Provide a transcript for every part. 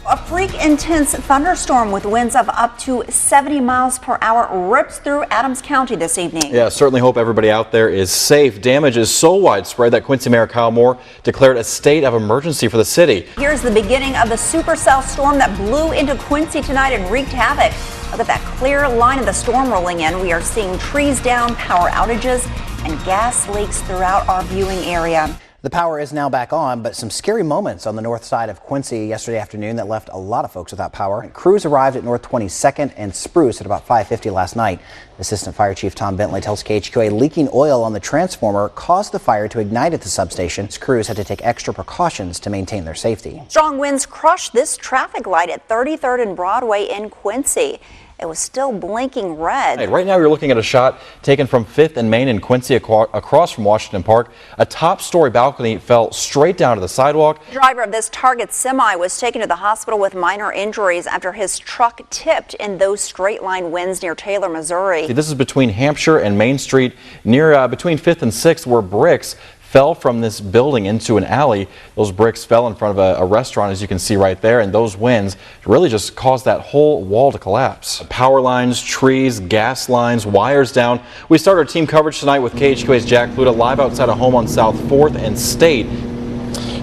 A freak intense thunderstorm with winds of up to 70 miles per hour rips through Adams County this evening. Yeah, certainly hope everybody out there is safe. Damage is so widespread that Quincy Mayor Kyle Moore declared a state of emergency for the city. Here's the beginning of the supercell storm that blew into Quincy tonight and wreaked havoc. Look at that clear line of the storm rolling in. We are seeing trees down, power outages, and gas leaks throughout our viewing area. The power is now back on, but some scary moments on the north side of Quincy yesterday afternoon that left a lot of folks without power. Crews arrived at North 22nd and Spruce at about 5:50 last night. Assistant Fire Chief Tom Bentley tells KHQA leaking oil on the transformer caused the fire to ignite at the substation. Crews had to take extra precautions to maintain their safety. Strong winds crushed this traffic light at 33rd and Broadway in Quincy. It was still blinking red. Hey, right now you're looking at a shot taken from 5th and Main in Quincy across from Washington Park. A top-story balcony fell straight down to the sidewalk. The driver of this Target semi was taken to the hospital with minor injuries after his truck tipped in those straight-line winds near Taylor, Missouri. See, this is between Hampshire and Main Street, near between 5th and 6th, where bricks fell from this building into an alley. Those bricks fell in front of a restaurant, as you can see right there, and those winds really just caused that whole wall to collapse. Power lines, trees, gas lines, wires down. We start our team coverage tonight with KHQA's Jack Pluta live outside a home on South 4th and State.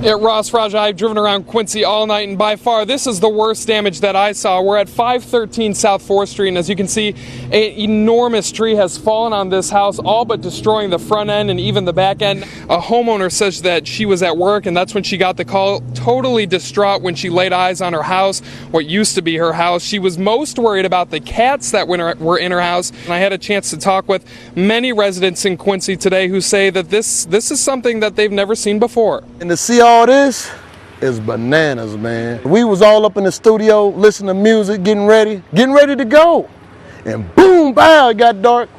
Yeah, Ross, Raja, I've driven around Quincy all night, and by far this is the worst damage that I saw. We're at 513 South 4th Street, and as you can see, an enormous tree has fallen on this house, all but destroying the front end and even the back end. A homeowner says that she was at work, and that's when she got the call, totally distraught when she laid eyes on her house, what used to be her house. She was most worried about the cats that were in her house, and I had a chance to talk with many residents in Quincy today who say that this is something that they've never seen before. And to see all this is bananas, man. We was all up in the studio listening to music, getting ready to go. And boom, bow, it got dark.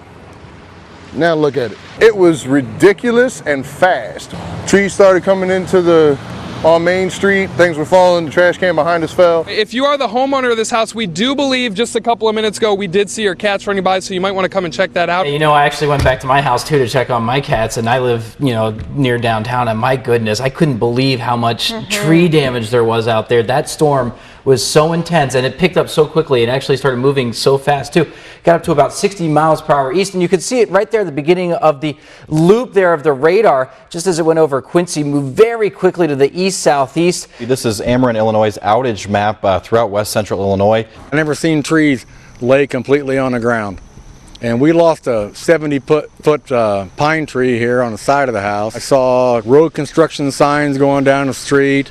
Now look at it. It was ridiculous and fast. Trees started coming into on Main Street. Things were falling. The trash can behind us fell. If you are the homeowner of this house, we do believe just a couple of minutes ago we did see your cats running by, so you might want to come and check that out. You know, I actually went back to my house too to check on my cats, and I live, near downtown, and my goodness, I couldn't believe how much tree damage there was out there. That storm was so intense, and it picked up so quickly. It actually started moving so fast too. Got up to about 60 miles per hour east, and you could see it right there at the beginning of the loop there of the radar. Just as it went over Quincy, moved very quickly to the east-southeast. This is Ameren, Illinois' outage map throughout west central Illinois. I've never seen trees lay completely on the ground. And we lost a 70-foot pine tree here on the side of the house. I saw road construction signs going down the street.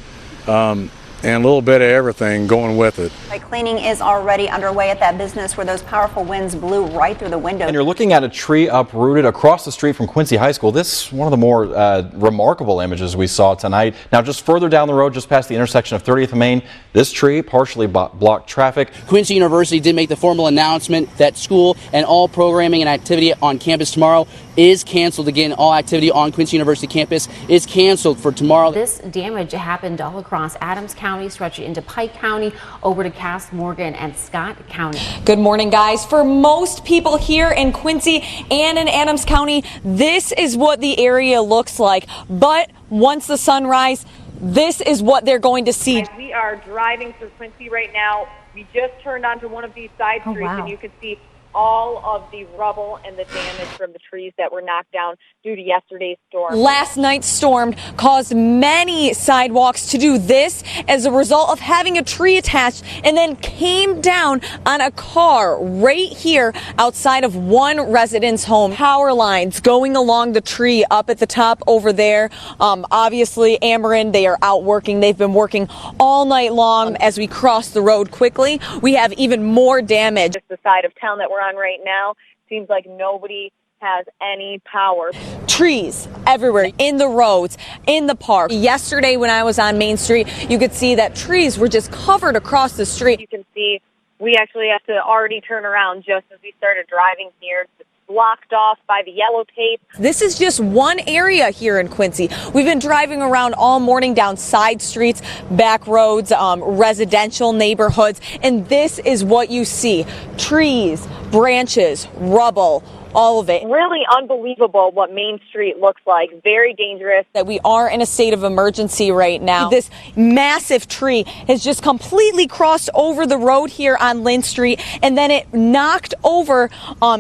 And a little bit of everything going with it. Cleaning is already underway at that business where those powerful winds blew right through the window. And you're looking at a tree uprooted across the street from Quincy High School. This is one of the more remarkable images we saw tonight. Now, just further down the road, just past the intersection of 30th and Main, this tree partially blocked traffic. Quincy University did make the formal announcement that school and all programming and activity on campus tomorrow is canceled. Again, all activity on Quincy University campus is canceled for tomorrow. This damage happened all across Adams County, stretching into Pike County, over to Cass, Morgan, and Scott County. Good morning, guys. For most people here in Quincy and in Adams County, this is what the area looks like. But once the sunrise, this is what they're going to see. We are driving through Quincy right now. We just turned onto one of these side streets, and you can see all of the rubble and the damage from the trees that were knocked down due to yesterday's storm. Last night's storm caused many sidewalks to do this as a result of having a tree attached, and then came down on a car right here outside of one resident's home. Power lines going along the tree up at the top over there. Obviously, Ameren, they are out working. They've been working all night long. As we cross the road quickly, we have even more damage. Just the side of town that we're on right now, seems like nobody has any power. Trees everywhere, in the roads, in the park. Yesterday when I was on Main Street, you could see that trees were just covered across the street. You can see we actually have to already turn around just as we started driving here. It's blocked off by the yellow tape. This is just one area here in Quincy. We've been driving around all morning down side streets, back roads, residential neighborhoods, and this is what you see. Trees, branches, rubble, all of it. Really unbelievable what Main Street looks like. Very dangerous. That we are in a state of emergency right now. This massive tree has just completely crossed over the road here on Lynn Street, and then it knocked over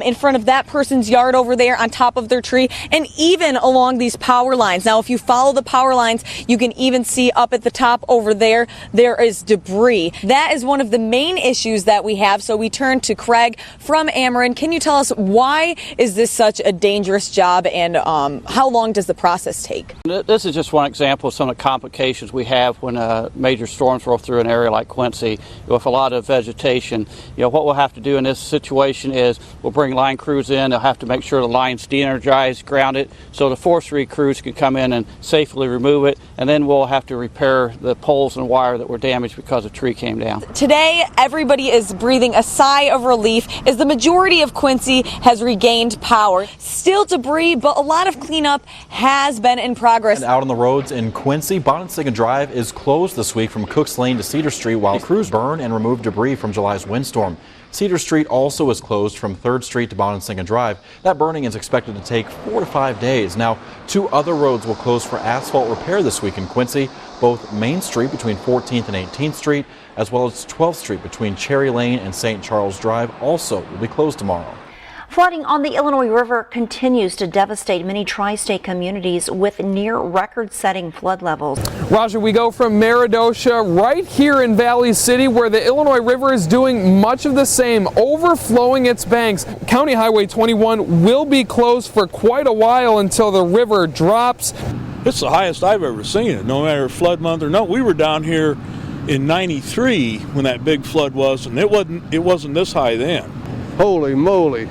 in front of that person's yard over there on top of their tree, and even along these power lines. Now, if you follow the power lines, you can even see up at the top over there, there is debris. That is one of the main issues that we have. So we turn to Craig from Ameren. Can you tell us, why is this such a dangerous job, and how long does the process take? This is just one example of some of the complications we have when major storms roll through an area like Quincy with a lot of vegetation. What we'll have to do in this situation is we'll bring line crews in. They'll have to make sure the line's de-energized, grounded, so the forestry crews can come in and safely remove it, and then we'll have to repair the poles and wire that were damaged because a tree came down. Today, everybody is breathing a sigh of relief as the majority of Quincy has regained power. Still debris, but a lot of cleanup has been in progress. And out on the roads in Quincy, Bonansinga Drive is closed this week from Cooks Lane to Cedar Street while crews burn and remove debris from July's windstorm. Cedar Street also is closed from 3rd Street to Bonansinga Drive. That burning is expected to take 4 to 5 days. Now, 2 other roads will close for asphalt repair this week in Quincy. Both Main Street between 14th and 18th Street, as well as 12th Street between Cherry Lane and St. Charles Drive, also will be closed tomorrow. Flooding on the Illinois River continues to devastate many tri-state communities with near record-setting flood levels. Roger, we go from Meridosha right here in Valley City, where the Illinois River is doing much of the same, overflowing its banks. County Highway 21 will be closed for quite a while until the river drops. It's the highest I've ever seen it, no matter flood month or no. We were down here in '93 when that big flood was, and it wasn't this high then. Holy moly,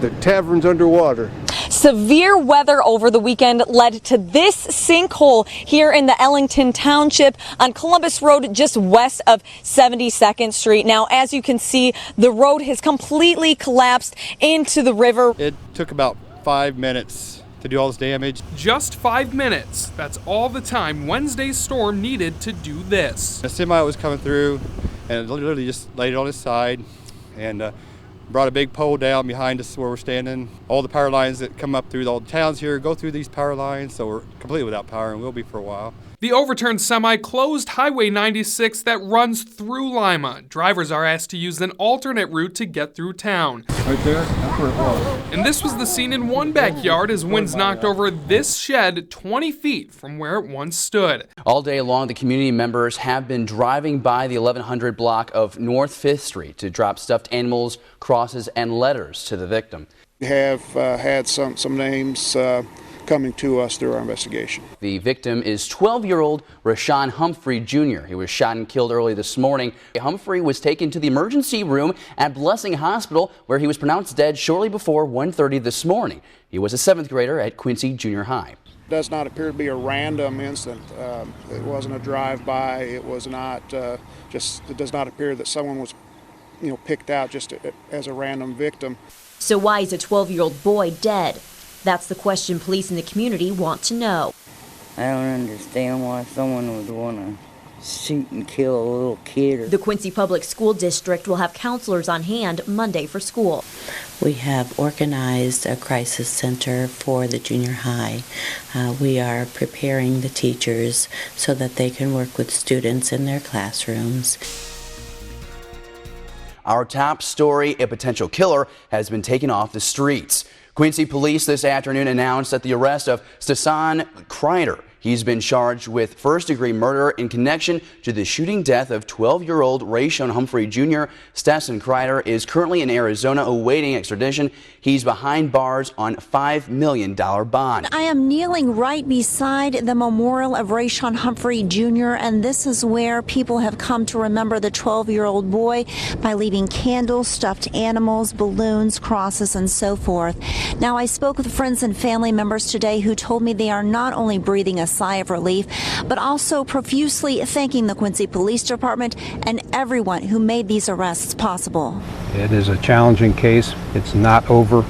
the tavern's underwater. Severe weather over the weekend led to this sinkhole here in the Ellington Township on Columbus Road, just west of 72nd Street. Now, as you can see, the road has completely collapsed into the river. It took about 5 minutes to do all this damage. Just 5 minutes. That's all the time Wednesday's storm needed to do this. A semi was coming through and literally just laid it on its side and brought a big pole down behind us where we're standing. All the power lines that come up through all the towns here go through these power lines, so we're completely without power and will be for a while. The overturned semi closed Highway 96 that runs through Lima. Drivers are asked to use an alternate route to get through town. Right there, that's where it was. And this was the scene in one backyard as winds knocked over this shed 20 feet from where it once stood. All day long, the community members have been driving by the 1100 block of North 5th Street to drop stuffed animals, crosses, and letters to the victim. We have had some names coming to us through our investigation. The victim is 12-year-old Rashawn Humphrey Jr. He was shot and killed early this morning. Humphrey was taken to the emergency room at Blessing Hospital, where he was pronounced dead shortly before 1:30 this morning. He was a 7th grader at Quincy Junior High. Does not appear to be a random incident. It wasn't a drive-by. It was not it does not appear that someone was, picked out just as a random victim. So why is a 12-year-old boy dead? That's the question police in the community want to know. I don't understand why someone would want to shoot and kill a little kid. The Quincy Public School District will have counselors on hand Monday for school. We have organized a crisis center for the junior high. We are preparing the teachers so that they can work with students in their classrooms. Our top story, a potential killer has been taken off the streets. Quincy police this afternoon announced that the arrest of Stasson Kreider. He's been charged with first-degree murder in connection to the shooting death of 12-year-old Rashawn Humphrey Jr. Stasson Kreider is currently in Arizona awaiting extradition. He's behind bars on $5 million bond. I am kneeling right beside the memorial of Rashawn Humphrey Jr., and this is where people have come to remember the 12-year-old boy by leaving candles, stuffed animals, balloons, crosses, and so forth. Now, I spoke with friends and family members today who told me they are not only breathing a sigh of relief, but also profusely thanking the Quincy Police Department and everyone who made these arrests possible. It is a challenging case. It's not over.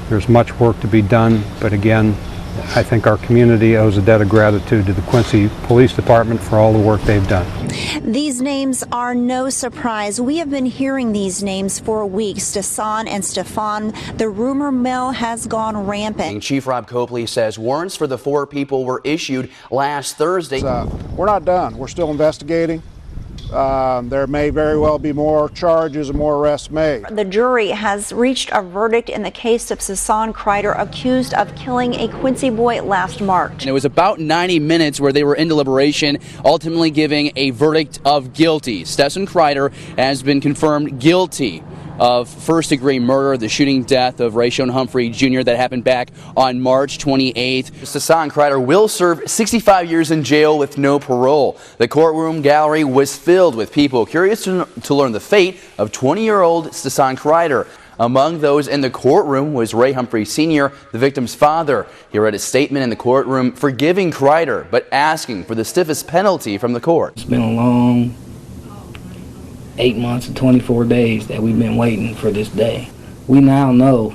There's much work to be done, but again, I think our community owes a debt of gratitude to the Quincy Police Department for all the work they've done. These names are no surprise. We have been hearing these names for weeks. Stasan and Stefan. The rumor mill has gone rampant. Chief Rob Copley says warrants for the 4 people were issued last Thursday. We're not done. We're still investigating. There may very well be more charges and more arrests made. The jury has reached a verdict in the case of Sasan Kreider, accused of killing a Quincy boy last March. And it was about 90 minutes where they were in deliberation, ultimately giving a verdict of guilty. Stasan Kreider has been confirmed guilty of first-degree murder, the shooting death of Rayshon Humphrey Jr. that happened back on March 28th. Stasan Kreider will serve 65 years in jail with no parole. The courtroom gallery was filled with people curious to learn the fate of 20-year-old Stasan Kreider. Among those in the courtroom was Ray Humphrey Sr., the victim's father. He read a statement in the courtroom forgiving Kreider, but asking for the stiffest penalty from the court. It's been a long 8 months and 24 days that we've been waiting for this day. We now know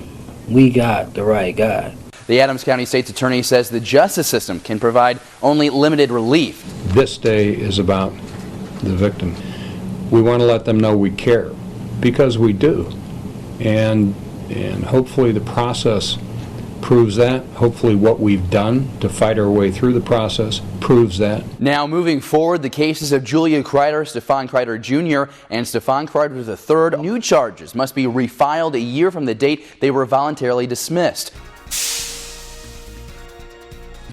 we got the right guy. The Adams County State's Attorney says the justice system can provide only limited relief. This day is about the victim. We want to let them know we care, because we do. And hopefully the process proves that. Hopefully what we've done to fight our way through the process proves that. Now moving forward, the cases of Julia Kreider, Stefan Kreider Jr., and Stefan Kreider III, new charges must be refiled a year from the date they were voluntarily dismissed.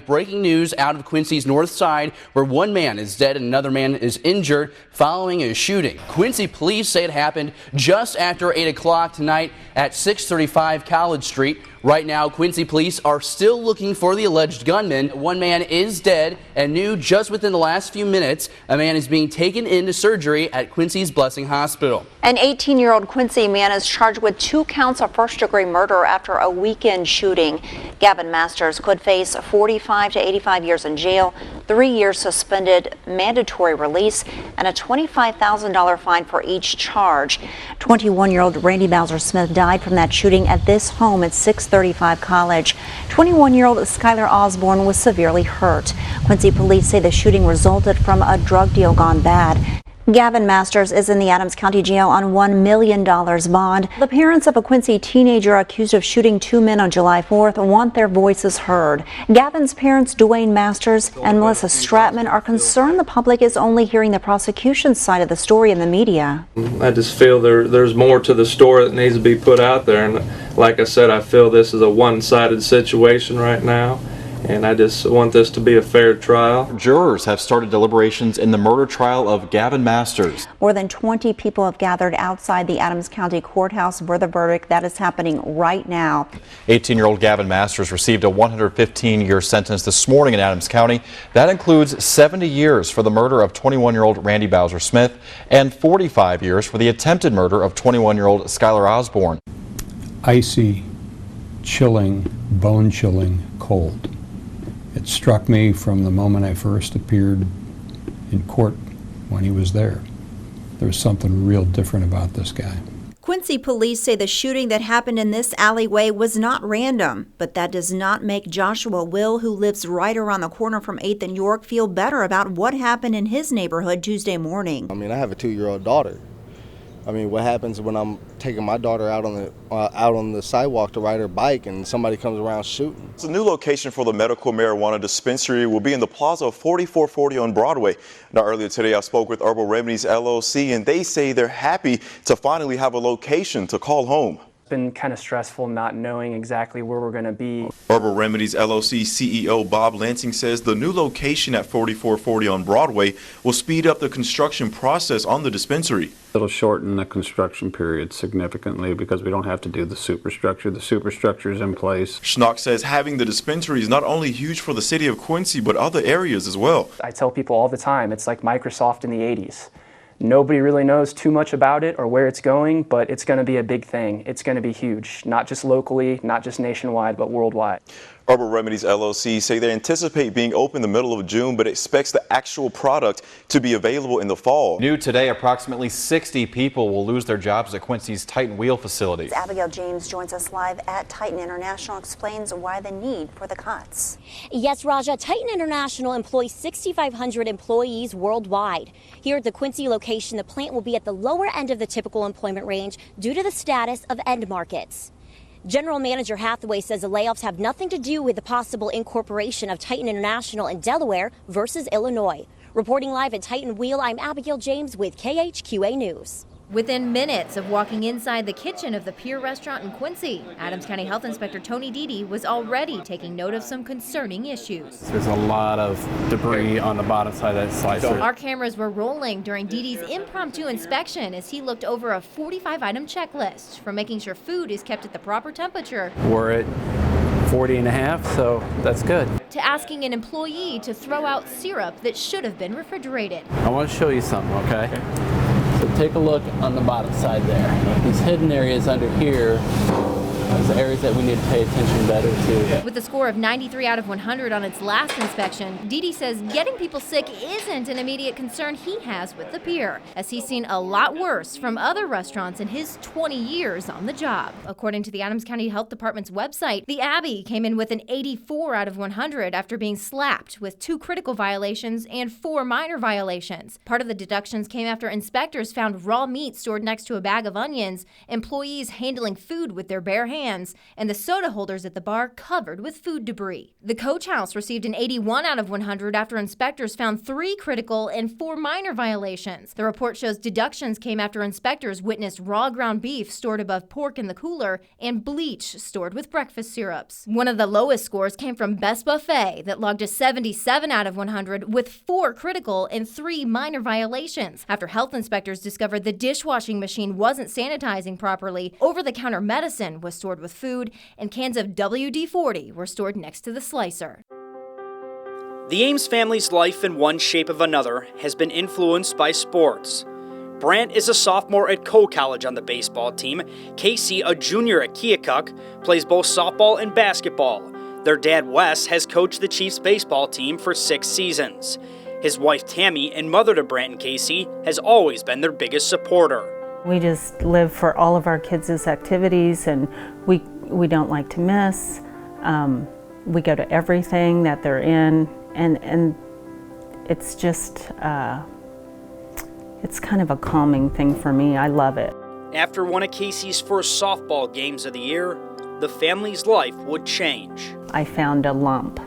Breaking news out of Quincy's north side, where one man is dead and another man is injured following a shooting. Quincy police say it happened just after 8 o'clock tonight at 635 College Street. Right now, Quincy police are still looking for the alleged gunman. One man is dead, and new just within the last few minutes, a man is being taken into surgery at Quincy's Blessing Hospital. An 18-year-old Quincy man is charged with 2 counts of first-degree murder after a weekend shooting. Gavin Masters could face 45 to 85 years in jail, 3 years suspended mandatory release, and a $25,000 fine for each charge. 21-year-old Randy Bowser Smith died from that shooting at this home at 635 College. 21-year-old Skylar Osborne was severely hurt. Quincy police say the shooting resulted from a drug deal gone bad. Gavin Masters is in the Adams County Jail on $1 million bond. The parents of a Quincy teenager accused of shooting 2 men on July 4th want their voices heard. Gavin's parents, Dwayne Masters and Melissa Stratman, are concerned the public is only hearing the prosecution's side of the story in the media. I just feel there's more to the story that needs to be put out there, and like I said, I feel this is a one-sided situation right now. And I just want this to be a fair trial. Jurors have started deliberations in the murder trial of Gavin Masters. More than 20 people have gathered outside the Adams County Courthouse for the verdict that is happening right now. 18-year-old Gavin Masters received a 115-year sentence this morning in Adams County. That includes 70 years for the murder of 21-year-old Randy Bowser Smith and 45 years for the attempted murder of 21-year-old Skylar Osborne. Icy, chilling, bone-chilling cold. It struck me from the moment I first appeared in court when he was there. There was something real different about this guy. Quincy police say the shooting that happened in this alleyway was not random, but that does not make Joshua Will, who lives right around the corner from 8th and York, feel better about what happened in his neighborhood Tuesday morning. I mean, I have a 2-year-old daughter. I mean, what happens when I'm taking my daughter out on the sidewalk to ride her bike and somebody comes around shooting? The new location for the medical marijuana dispensary will be in the plaza of 4440 on Broadway. Now, earlier today, I spoke with Herbal Remedies LLC, and they say they're happy to finally have a location to call home. It's been kind of stressful not knowing exactly where we're going to be. Herbal Remedies LLC CEO Bob Lansing says the new location at 4440 on Broadway will speed up the construction process on the dispensary. It'll shorten the construction period significantly because we don't have to do the superstructure. The superstructure is in place. Schnock says having the dispensary is not only huge for the city of Quincy, but other areas as well. I tell people all the time, it's like Microsoft in the 80s. Nobody really knows too much about it or where it's going, but it's going to be a big thing. It's going to be huge, not just locally, not just nationwide, but worldwide. Herbal Remedies LLC say they anticipate being open the middle of June, but expects the actual product to be available in the fall. New today, approximately 60 people will lose their jobs at Quincy's Titan Wheel facility. Abigail James joins us live at Titan International, explains why the need for the cuts. Yes, Raja, Titan International employs 6,500 employees worldwide. Here at the Quincy location, the plant will be at the lower end of the typical employment range due to the status of end markets. General Manager Hathaway says the layoffs have nothing to do with the possible incorporation of Titan International in Delaware versus Illinois. Reporting live at Titan Wheel, I'm Abigail James with KHQA News. Within minutes of walking inside the kitchen of the Pier restaurant in Quincy, Adams County Health Inspector Tony Dede was already taking note of some concerning issues. There's a lot of debris on the bottom side of that slicer. Our cameras were rolling during Dede's impromptu inspection as he looked over a 45-item checklist for making sure food is kept at the proper temperature. We're at 40 and a half, so that's good. To asking an employee to throw out syrup that should have been refrigerated. I want to show you something, okay? So take a look on the bottom side there. These hidden areas under here are the areas that we need to pay attention better to. With a score of 93 out of 100 on its last inspection, Dede says getting people sick isn't an immediate concern he has with the pier, as he's seen a lot worse from other restaurants in his 20 years on the job. According to the Adams County Health Department's website, the Abbey came in with an 84 out of 100 after being slapped with 2 critical violations and 4 minor violations. Part of the deductions came after inspectors found raw meat stored next to a bag of onions, employees handling food with their bare hands, and the soda holders at the bar covered with food debris. The Coach House received an 81 out of 100 after inspectors found 3 critical and 4 minor violations. The report shows deductions came after inspectors witnessed raw ground beef stored above pork in the cooler and bleach stored with breakfast syrups. One of the lowest scores came from Best Buffet that logged a 77 out of 100 with 4 critical and 3 minor violations after health inspectors discovered the dishwashing machine wasn't sanitizing properly, over-the-counter medicine was stored with food, and cans of WD-40 were stored next to the slicer. The Ames family's life in one shape of another has been influenced by sports. Brant is a sophomore at Coe College on the baseball team. Casey, a junior at Keokuk, plays both softball and basketball. Their dad, Wes, has coached the Chiefs baseball team for 6 seasons. His wife, Tammy, and mother to Brant and Casey, has always been their biggest supporter. We just live for all of our kids' activities, and we don't like to miss. We go to everything that they're in, and it's just, it's kind of a calming thing for me. I love it. After one of Casey's first softball games of the year, the family's life would change. I found a lump,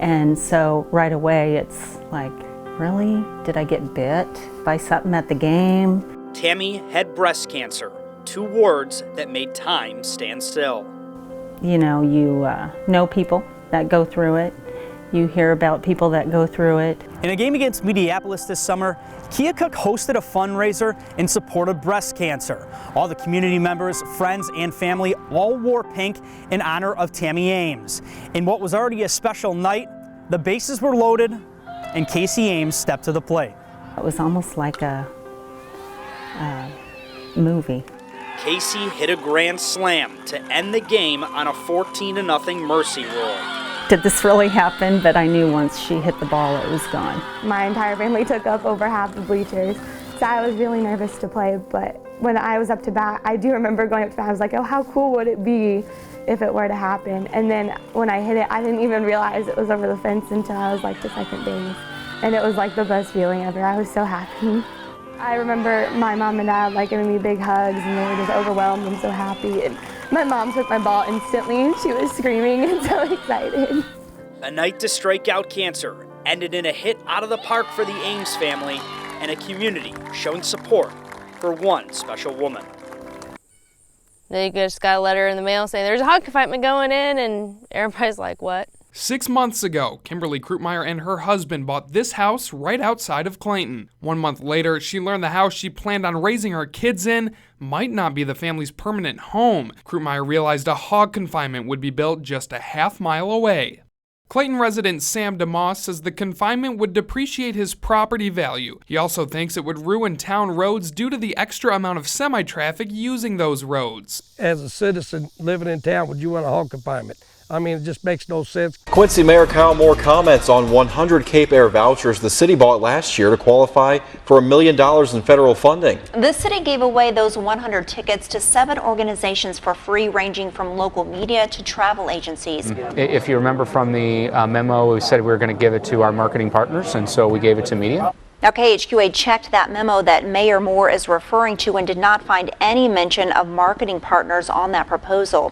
and so right away it's like, really? Did I get bit by something at the game? Tammy had breast cancer, 2 words that made time stand still. You know people that go through it. You hear about people that go through it. In a game against Mediapolis this summer, Keokuk hosted a fundraiser in support of breast cancer. All the community members, friends, and family all wore pink in honor of Tammy Ames. In what was already a special night, the bases were loaded and Casey Ames stepped to the plate. It was almost like a movie. Casey hit a grand slam to end the game on a 14-0 mercy rule. Did this really happen? But I knew once she hit the ball, it was gone. My entire family took up over half the bleachers, so I was really nervous to play, but when I was up to bat, I do remember going up to bat, I was like, oh, how cool would it be if it were to happen? And then when I hit it, I didn't even realize it was over the fence until I was like to second base. And it was like the best feeling ever. I was so happy. I remember my mom and dad like giving me big hugs, and they were just overwhelmed and so happy. And my mom took my ball instantly, and she was screaming and so excited. A night to strike out cancer ended in a hit out of the park for the Ames family and a community showing support for one special woman. They just got a letter in the mail saying there's a hog confinement going in, and everybody's like, what? 6 months ago, Kimberly Krutmeyer and her husband bought this house right outside of Clayton. 1 month later, she learned the house she planned on raising her kids in might not be the family's permanent home. Krutmeyer realized a hog confinement would be built just a half-mile away. Clayton resident Sam DeMoss says the confinement would depreciate his property value. He also thinks it would ruin town roads due to the extra amount of semi-traffic using those roads. As a citizen living in town, would you want a hog confinement? I mean, it just makes no sense. Quincy Mayor Kyle Moore comments on 100 Cape Air vouchers the city bought last year to qualify for $1 million in federal funding. The city gave away those 100 tickets to 7 organizations for free, ranging from local media to travel agencies. If you remember from the memo, we said we were going to give it to our marketing partners, and so we gave it to media. Now, KHQA checked that memo that Mayor Moore is referring to and did not find any mention of marketing partners on that proposal.